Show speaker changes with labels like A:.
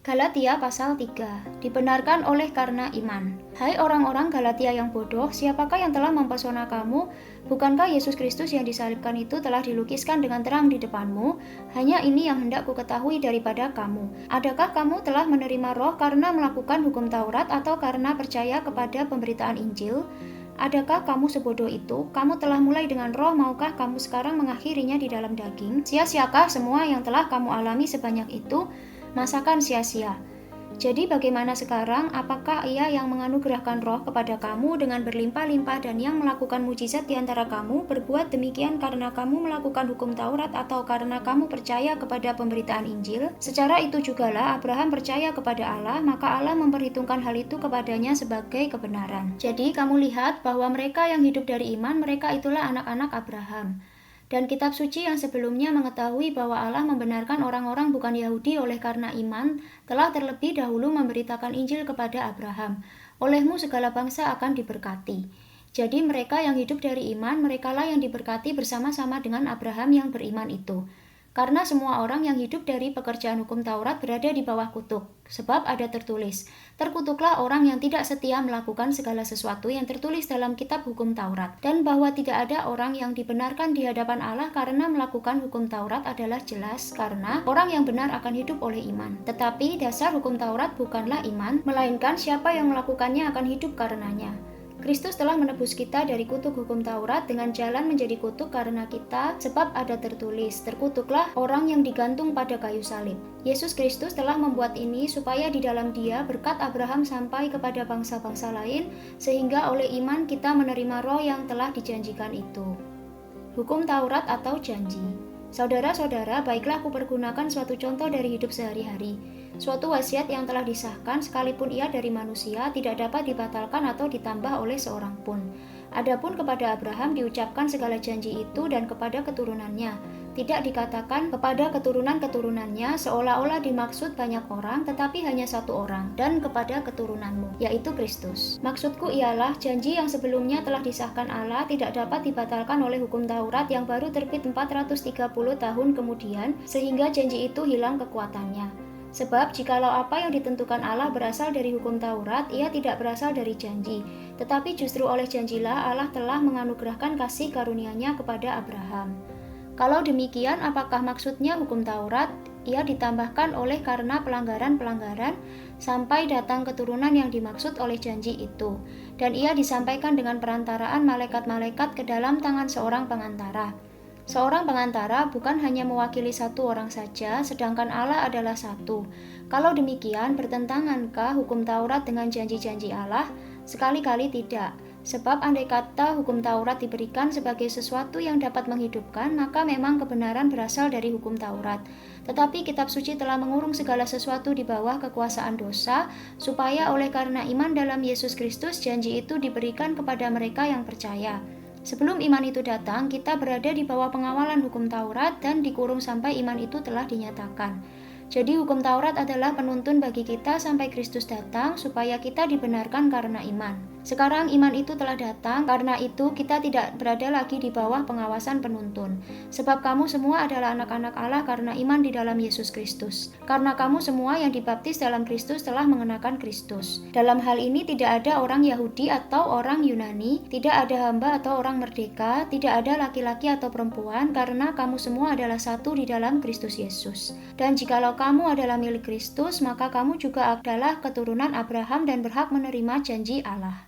A: Galatia pasal 3, dibenarkan oleh karena iman. Hai orang-orang Galatia yang bodoh, siapakah yang telah mempesona kamu? Bukankah Yesus Kristus yang disalibkan itu telah dilukiskan dengan terang di depanmu? Hanya ini yang hendak ku ketahui daripada kamu. Adakah kamu telah menerima roh karena melakukan hukum Taurat atau karena percaya kepada pemberitaan Injil? Adakah kamu sebodoh itu? Kamu telah mulai dengan roh, maukah kamu sekarang mengakhirinya di dalam daging? Sia-siakah semua yang telah kamu alami sebanyak itu? Masakan sia-sia. Jadi bagaimana sekarang? Apakah Ia yang menganugerahkan roh kepada kamu dengan berlimpah-limpah dan yang melakukan mujizat di antara kamu berbuat demikian karena kamu melakukan hukum Taurat atau karena kamu percaya kepada pemberitaan Injil? Secara itu jugalah Abraham percaya kepada Allah, maka Allah memperhitungkan hal itu kepadanya sebagai kebenaran. Jadi kamu lihat bahwa mereka yang hidup dari iman, mereka itulah anak-anak Abraham. Dan kitab suci yang sebelumnya mengetahui bahwa Allah membenarkan orang-orang bukan Yahudi oleh karena iman, telah terlebih dahulu memberitakan Injil kepada Abraham. Olehmu segala bangsa akan diberkati. Jadi mereka yang hidup dari iman, merekalah yang diberkati bersama-sama dengan Abraham yang beriman itu. Karena semua orang yang hidup dari pekerjaan hukum Taurat berada di bawah kutuk. Sebab ada tertulis, terkutuklah orang yang tidak setia melakukan segala sesuatu yang tertulis dalam kitab hukum Taurat. Dan bahwa tidak ada orang yang dibenarkan di hadapan Allah karena melakukan hukum Taurat adalah jelas, karena orang yang benar akan hidup oleh iman. Tetapi dasar hukum Taurat bukanlah iman, melainkan siapa yang melakukannya akan hidup karenanya. Kristus telah menebus kita dari kutuk hukum Taurat dengan jalan menjadi kutuk karena kita, sebab ada tertulis, terkutuklah orang yang digantung pada kayu salib. Yesus Kristus telah membuat ini supaya di dalam Dia berkat Abraham sampai kepada bangsa-bangsa lain, sehingga oleh iman kita menerima roh yang telah dijanjikan itu. Hukum Taurat atau janji. Saudara-saudara, baiklah aku pergunakan suatu contoh dari hidup sehari-hari. Suatu wasiat yang telah disahkan, sekalipun ia dari manusia, tidak dapat dibatalkan atau ditambah oleh seorang pun. Adapun kepada Abraham diucapkan segala janji itu dan kepada keturunannya. Tidak dikatakan kepada keturunan-keturunannya seolah-olah dimaksud banyak orang, tetapi hanya satu orang, dan kepada keturunanmu, yaitu Kristus. Maksudku ialah janji yang sebelumnya telah disahkan Allah tidak dapat dibatalkan oleh hukum Taurat yang baru terbit 430 tahun kemudian, sehingga janji itu hilang kekuatannya. Sebab jikalau apa yang ditentukan Allah berasal dari hukum Taurat, ia tidak berasal dari janji. Tetapi justru oleh janjilah Allah telah menganugerahkan kasih karunia-Nya kepada Abraham. Kalau demikian, apakah maksudnya hukum Taurat? Ia ditambahkan oleh karena pelanggaran-pelanggaran sampai datang keturunan yang dimaksud oleh janji itu. Dan ia disampaikan dengan perantaraan malaikat-malaikat ke dalam tangan seorang pengantara. Seorang pengantara bukan hanya mewakili satu orang saja, sedangkan Allah adalah satu. Kalau demikian, bertentangankah hukum Taurat dengan janji-janji Allah? Sekali-kali tidak. Sebab andai kata hukum Taurat diberikan sebagai sesuatu yang dapat menghidupkan, maka memang kebenaran berasal dari hukum Taurat. Tetapi kitab suci telah mengurung segala sesuatu di bawah kekuasaan dosa, supaya oleh karena iman dalam Yesus Kristus, janji itu diberikan kepada mereka yang percaya. Sebelum iman itu datang, kita berada di bawah pengawalan hukum Taurat dan dikurung sampai iman itu telah dinyatakan. Jadi hukum Taurat adalah penuntun bagi kita sampai Kristus datang, supaya kita dibenarkan karena iman. Sekarang iman itu telah datang, karena itu kita tidak berada lagi di bawah pengawasan penuntun. Sebab kamu semua adalah anak-anak Allah karena iman di dalam Yesus Kristus. Karena kamu semua yang dibaptis dalam Kristus telah mengenakan Kristus. Dalam hal ini tidak ada orang Yahudi atau orang Yunani, tidak ada hamba atau orang merdeka, tidak ada laki-laki atau perempuan, karena kamu semua adalah satu di dalam Kristus Yesus. Dan jikalau kamu adalah milik Kristus, maka kamu juga adalah keturunan Abraham dan berhak menerima janji Allah.